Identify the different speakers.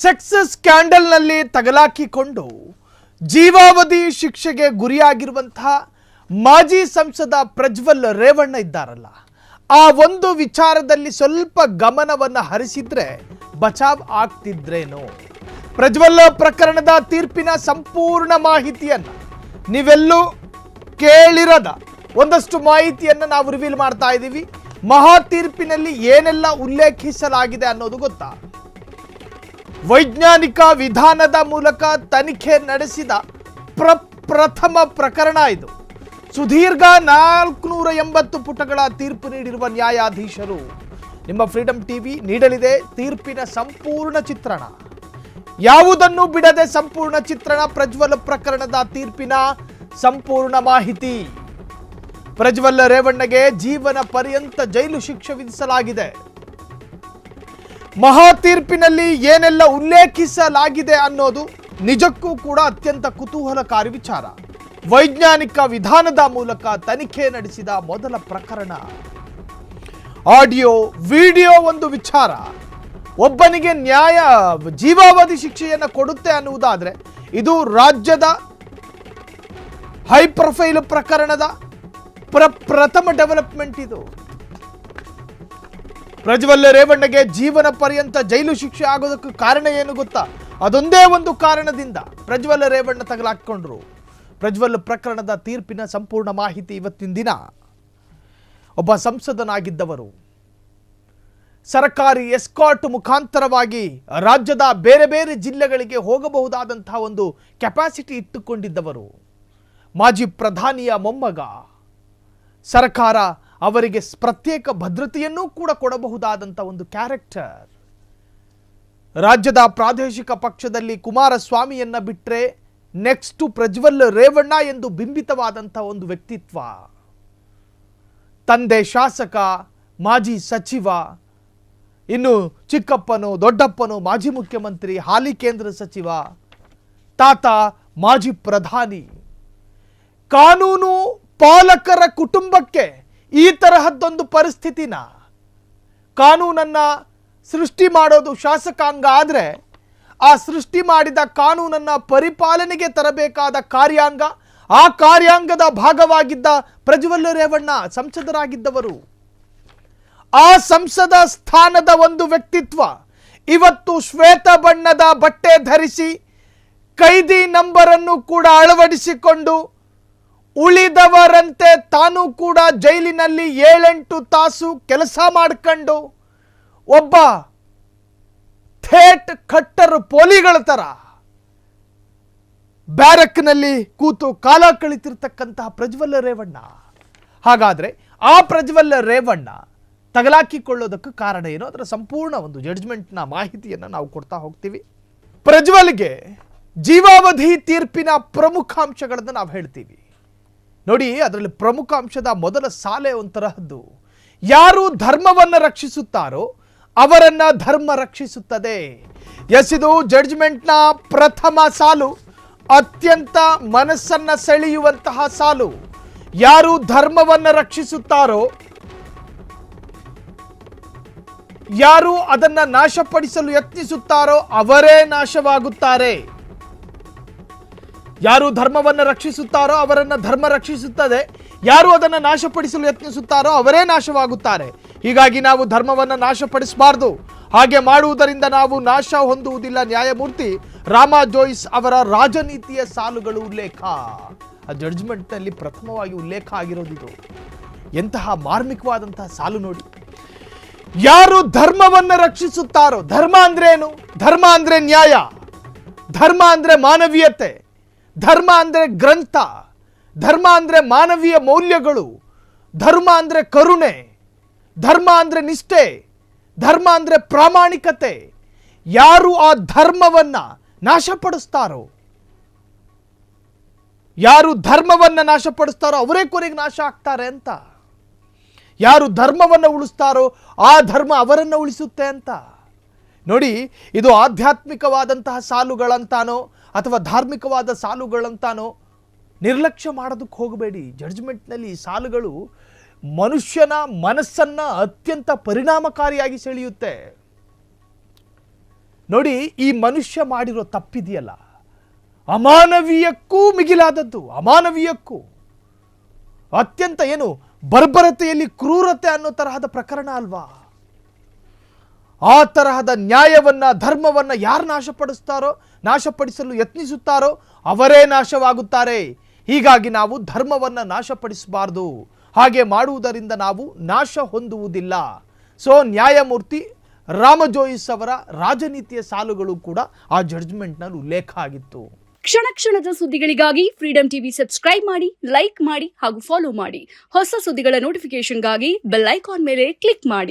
Speaker 1: Sex ಸ್ಕ್ಯಾಂಡಲ್ನಲ್ಲಿ ತಗಲಾಕಿಕೊಂಡು ಜೀವಾವಧಿ ಶಿಕ್ಷೆಗೆ ಗುರಿಯಾಗಿರುವಂತಹ ಮಾಜಿ ಸಂಸದ ಪ್ರಜ್ವಲ್ ರೇವಣ್ಣ ಇದ್ದಾರಲ್ಲ, ಆ ಒಂದು ವಿಚಾರದಲ್ಲಿ ಸ್ವಲ್ಪ ಗಮನವನ್ನು ಹರಿಸಿದ್ರೆ ಬಚಾವ್ ಆಗ್ತಿದ್ರೇನೋ. ಪ್ರಜ್ವಲ್ ಪ್ರಕರಣದ ತೀರ್ಪಿನ ಸಂಪೂರ್ಣ ಮಾಹಿತಿಯನ್ನು ನೀವೆಲ್ಲೂ ಕೇಳಿರದ ಒಂದಷ್ಟು ಮಾಹಿತಿಯನ್ನು ನಾವು ರಿವೀಲ್ ಮಾಡ್ತಾ ಇದ್ದೀವಿ. ಮಹಾ ತೀರ್ಪಿನಲ್ಲಿ ಏನೆಲ್ಲ ಉಲ್ಲೇಖಿಸಲಾಗಿದೆ ಅನ್ನೋದು ಗೊತ್ತಾ? ವೈಜ್ಞಾನಿಕ ವಿಧಾನದ ಮೂಲಕ ತನಿಖೆ ನಡೆಸಿದ ಪ್ರಥಮ ಪ್ರಕರಣ ಇದು. ಸುದೀರ್ಘ 480 ಪುಟಗಳ ತೀರ್ಪು ನೀಡಿರುವ ನ್ಯಾಯಾಧೀಶರು ನಿಮ್ಮ ಫ್ರೀಡಂ ಟಿವಿ ನೀಡಲಿದೆ ತೀರ್ಪಿನ ಸಂಪೂರ್ಣ ಚಿತ್ರಣ. ಯಾವುದನ್ನು ಬಿಡದೆ ಸಂಪೂರ್ಣ ಚಿತ್ರಣ, ಪ್ರಜ್ವಲ್ ಪ್ರಕರಣದ ತೀರ್ಪಿನ ಸಂಪೂರ್ಣ ಮಾಹಿತಿ. ಪ್ರಜ್ವಲ್ ರೇವಣ್ಣಗೆ ಜೀವನ ಪರ್ಯಂತ ಜೈಲು ಶಿಕ್ಷೆ ವಿಧಿಸಲಾಗಿದೆ. ಮಹಾ ತೀರ್ಪಿನಲ್ಲಿ ಏನೆಲ್ಲ ಉಲ್ಲೇಖಿಸಲಾಗಿದೆ ಅನ್ನೋದು ನಿಜಕ್ಕೂ ಕೂಡ ಅತ್ಯಂತ ಕುತೂಹಲಕಾರಿ ವಿಚಾರ. ವೈಜ್ಞಾನಿಕ ವಿಧಾನದ ಮೂಲಕ ತನಿಖೆ ನಡೆಸಿದ ಮೊದಲ ಪ್ರಕರಣ. ಆಡಿಯೋ ವಿಡಿಯೋ ಒಂದು ವಿಚಾರ. ಒಬ್ಬನಿಗೆ ನ್ಯಾಯ ಜೀವಾವಧಿ ಶಿಕ್ಷೆಯನ್ನು ಕೊಡುತ್ತೆ ಅನ್ನುವುದಾದ್ರೆ ಇದು ರಾಜ್ಯದ ಹೈ ಪ್ರೊಫೈಲ್ ಪ್ರಕರಣದ ಪ್ರಥಮ ಡೆವಲಪ್ಮೆಂಟ್. ಇದು ಪ್ರಜ್ವಲ್ ರೇವಣ್ಣಗೆ ಜೀವನ ಪರ್ಯಂತ ಜೈಲು ಶಿಕ್ಷೆ ಆಗೋದಕ್ಕೆ ಕಾರಣ ಏನು ಗೊತ್ತಾ? ಅದೊಂದೇ ಒಂದು ಕಾರಣದಿಂದ ಪ್ರಜ್ವಲ್ ರೇವಣ್ಣ ತಗಲಾಕೊಂಡ್ರು. ಪ್ರಜ್ವಲ್ ಪ್ರಕರಣದ ತೀರ್ಪಿನ ಸಂಪೂರ್ಣ ಮಾಹಿತಿ ಇವತ್ತಿನ ದಿನ. ಒಬ್ಬ ಸಂಸದನಾಗಿದ್ದವರು ಸರ್ಕಾರಿ ಎಸ್ಕಾರ್ಟ್ ಮುಖಾಂತರವಾಗಿ ರಾಜ್ಯದ ಬೇರೆ ಬೇರೆ ಜಿಲ್ಲೆಗಳಿಗೆ ಹೋಗಬಹುದಾದಂತಹ ಒಂದು ಕೆಪಾಸಿಟಿ ಇಟ್ಟುಕೊಂಡಿದ್ದವರು, ಮಾಜಿ ಪ್ರಧಾನಿಯ ಮೊಮ್ಮಗ. ಸರ್ಕಾರ ಅವರಿಗೆ ಪ್ರತ್ಯೇಕ ಭದ್ರತೆಯನ್ನೂ ಕೂಡ ಕೊಡಬಹುದಾದಂಥ ಒಂದು ಕ್ಯಾರೆಕ್ಟರ್. ರಾಜ್ಯದ ಪ್ರಾದೇಶಿಕ ಪಕ್ಷದಲ್ಲಿ ಕುಮಾರಸ್ವಾಮಿಯನ್ನ ಬಿಟ್ಟರೆ ನೆಕ್ಸ್ಟ್ ಪ್ರಜ್ವಲ್ ರೇವಣ್ಣ ಎಂದು ಬಿಂಬಿತವಾದಂಥ ಒಂದು ವ್ಯಕ್ತಿತ್ವ. ತಂದೆ ಶಾಸಕ, ಮಾಜಿ ಸಚಿವ, ಇನ್ನು ಚಿಕ್ಕಪ್ಪನು ದೊಡ್ಡಪ್ಪನು ಮಾಜಿ ಮುಖ್ಯಮಂತ್ರಿ, ಹಾಲಿ ಕೇಂದ್ರ ಸಚಿವ, ತಾತ ಮಾಜಿ ಪ್ರಧಾನಿ. ಕಾನೂನು ಪಾಲಕರ ಕುಟುಂಬಕ್ಕೆ ಈ ತರಹದ್ದೊಂದು ಪರಿಸ್ಥಿತಿನ, ಕಾನೂನನ್ನ ಸೃಷ್ಟಿ ಮಾಡೋದು ಶಾಸಕಾಂಗ ಆದರೆ ಆ ಸೃಷ್ಟಿ ಮಾಡಿದ ಕಾನೂನನ್ನ ಪರಿಪಾಲನೆಗೆ ತರಬೇಕಾದ ಕಾರ್ಯಾಂಗ, ಆ ಕಾರ್ಯಾಂಗದ ಭಾಗವಾಗಿದ್ದ ಪ್ರಜ್ವಲ್ ರೇವಣ್ಣ ಸಂಸದರಾಗಿದ್ದವರು. ಆ ಸಂಸದ ಸ್ಥಾನದ ಒಂದು ವ್ಯಕ್ತಿತ್ವ ಇವತ್ತು ಶ್ವೇತ ಬಣ್ಣದ ಬಟ್ಟೆ ಧರಿಸಿ ಕೈದಿ ನಂಬರನ್ನು ಕೂಡ ಅಳವಡಿಸಿಕೊಂಡು ಉಳಿದವರಂತೆ ತಾನು ಕೂಡ ಜೈಲಿನಲ್ಲಿ 7-8 ತಾಸು ಕೆಲಸ ಮಾಡಿಕೊಂಡು ಒಬ್ಬ ಥೇಟ್ ಕಟ್ಟರ್ ಪೋಲಿಗಳ ತರ ಬ್ಯಾರಕ್ನಲ್ಲಿ ಕೂತು ಕಾಲ ಕಳಿತಿರ್ತಕ್ಕಂತಹ ಪ್ರಜ್ವಲ್ ರೇವಣ್ಣ. ಹಾಗಾದ್ರೆ ಆ ಪ್ರಜ್ವಲ್ ರೇವಣ್ಣ ತಗಲಾಕಿಕೊಳ್ಳೋದಕ್ಕೆ ಕಾರಣ ಏನು? ಅದರ ಸಂಪೂರ್ಣ ಒಂದು ಜಡ್ಜ್ಮೆಂಟ್ನ ಮಾಹಿತಿಯನ್ನು ನಾವು ಕೊಡ್ತಾ ಹೋಗ್ತೀವಿ. ಪ್ರಜ್ವಲ್ಗೆ ಜೀವಾವಧಿ ತೀರ್ಪಿನ ಪ್ರಮುಖ ಅಂಶಗಳನ್ನು ನಾವು ಹೇಳ್ತೀವಿ ನೋಡಿ. ಅದರಲ್ಲಿ ಪ್ರಮುಖ ಅಂಶದ ಮೊದಲ ಸಾಲೆ ಒಂತರಹದ್ದು. ಯಾರು ಧರ್ಮವನ್ನು ರಕ್ಷಿಸುತ್ತಾರೋ ಅವರನ್ನ ಧರ್ಮ ರಕ್ಷಿಸುತ್ತದೆ. ಎಸ್, ಇದು ಜಡ್ಜ್ಮೆಂಟ್ನ ಪ್ರಥಮ ಸಾಲು, ಅತ್ಯಂತ ಮನಸ್ಸನ್ನ ಸೆಳೆಯುವಂತಹ ಸಾಲು. ಯಾರು ಧರ್ಮವನ್ನು ರಕ್ಷಿಸುತ್ತಾರೋ, ಯಾರು ಅದನ್ನ ನಾಶಪಡಿಸಲು ಯತ್ನಿಸುತ್ತಾರೋ ಅವರೇ ನಾಶವಾಗುತ್ತಾರೆ. ಯಾರು ಧರ್ಮವನ್ನು ರಕ್ಷಿಸುತ್ತಾರೋ ಅವರನ್ನ ಧರ್ಮ ರಕ್ಷಿಸುತ್ತದೆ, ಯಾರು ಅದನ್ನು ನಾಶಪಡಿಸಲು ಯತ್ನಿಸುತ್ತಾರೋ ಅವರೇ ನಾಶವಾಗುತ್ತಾರೆ. ಹೀಗಾಗಿ ನಾವು ಧರ್ಮವನ್ನು ನಾಶಪಡಿಸಬಾರ್ದು. ಹಾಗೆ ಮಾಡುವುದರಿಂದ ನಾವು ನಾಶ ಹೊಂದುವುದಿಲ್ಲ. ನ್ಯಾಯಮೂರ್ತಿ ರಾಮಾ ಜೋಯಿಸ್ ಅವರ ರಾಜನೀತಿಯ ಸಾಲುಗಳು ಉಲ್ಲೇಖ. ಆ ಜಡ್ಜ್ಮೆಂಟ್ನಲ್ಲಿ ಪ್ರಥಮವಾಗಿ ಉಲ್ಲೇಖ ಆಗಿರೋದಿದು. ಎಂತಹ ಮಾರ್ಮಿಕವಾದಂತಹ ಸಾಲು ನೋಡಿ. ಯಾರು ಧರ್ಮವನ್ನು ರಕ್ಷಿಸುತ್ತಾರೋ, ಧರ್ಮ ಅಂದ್ರೆ ಏನು? ಧರ್ಮ ಅಂದ್ರೆ ನ್ಯಾಯ, ಧರ್ಮ ಅಂದ್ರೆ ಮಾನವೀಯತೆ, ಧರ್ಮ ಅಂದ್ರೆ ಗ್ರಂಥ, ಧರ್ಮ ಅಂದ್ರೆ ಮಾನವೀಯ ಮೌಲ್ಯಗಳು, ಧರ್ಮ ಅಂದ್ರೆ ಕರುಣೆ, ಧರ್ಮ ಅಂದ್ರೆ ನಿಷ್ಠೆ, ಧರ್ಮ ಅಂದ್ರೆ ಪ್ರಾಮಾಣಿಕತೆ. ಯಾರು ಆ ಧರ್ಮವನ್ನ ನಾಶಪಡಿಸ್ತಾರೋ, ಯಾರು ಧರ್ಮವನ್ನ ನಾಶಪಡಿಸ್ತಾರೋ ಅವರೇ ಕೊನೆಗೆ ನಾಶ ಆಗ್ತಾರೆ ಅಂತ. ಯಾರು ಧರ್ಮವನ್ನು ಉಳಿಸ್ತಾರೋ ಆ ಧರ್ಮ ಅವರನ್ನು ಉಳಿಸುತ್ತೆ ಅಂತ ನೋಡಿ. ಇದು ಆಧ್ಯಾತ್ಮಿಕವಾದಂತಹ ಸಾಲುಗಳಂತಾನೋ ಅಥವಾ ಧಾರ್ಮಿಕವಾದ ಸಾಲುಗಳಂತಾನೋ ನಿರ್ಲಕ್ಷ್ಯ ಮಾಡೋದಕ್ಕೆ ಹೋಗಬೇಡಿ. ಜಡ್ಜ್ಮೆಂಟ್ನಲ್ಲಿ ಈ ಸಾಲುಗಳು ನೋಡಿ, ಈ ಮನುಷ್ಯ ಮಾಡಿರೋ ತಪ್ಪಿದೆಯಲ್ಲ, ಅಮಾನವೀಯಕ್ಕೂ ಮಿಗಿಲಾದದ್ದು, ಅಮಾನವೀಯಕ್ಕೂ ಅತ್ಯಂತ ಬರ್ಬರತೆಯಲ್ಲಿ ಕ್ರೂರತೆ ಅನ್ನೋ ತರಹದ ಪ್ರಕರಣ ಅಲ್ವಾ? ಆ ತರಹದ ನ್ಯಾಯವನ್ನ, ಧರ್ಮವನ್ನ ಯಾರು ನಾಶಪಡಿಸಲು ಯತ್ನಿಸುತ್ತಾರೋ ಅವರೇ ನಾಶವಾಗುತ್ತಾರೆ. ಹೀಗಾಗಿ ನಾವು ಧರ್ಮವನ್ನ ನಾಶಪಡಿಸಬಾರದು. ಹಾಗೆ ಮಾಡುವುದರಿಂದ ನಾವು ನಾಶ ಹೊಂದುವುದಿಲ್ಲ. ಸೊ ನ್ಯಾಯಮೂರ್ತಿ ರಾಮಜೋಯಿಸ್ ಅವರ ರಾಜನೀತಿಯ ಸಾಲುಗಳು ಕೂಡ ಆ ಜಡ್ಜ್ಮೆಂಟ್ನಲ್ಲಿ ಉಲ್ಲೇಖ ಆಗಿತ್ತು.
Speaker 2: ಕ್ಷಣ ಕ್ಷಣದ ಸುದ್ದಿಗಳಿಗಾಗಿ ಫ್ರೀಡಂ ಟಿವಿ ಸಬ್ಸ್ಕ್ರೈಬ್ ಮಾಡಿ, ಲೈಕ್ ಮಾಡಿ ಹಾಗೂ ಫಾಲೋ ಮಾಡಿ. ಹೊಸ ಸುದ್ದಿಗಳ ನೋಟಿಫಿಕೇಶನ್ಗಾಗಿ ಬೆಲ್ ಐಕಾನ್ ಮೇಲೆ ಕ್ಲಿಕ್ ಮಾಡಿ.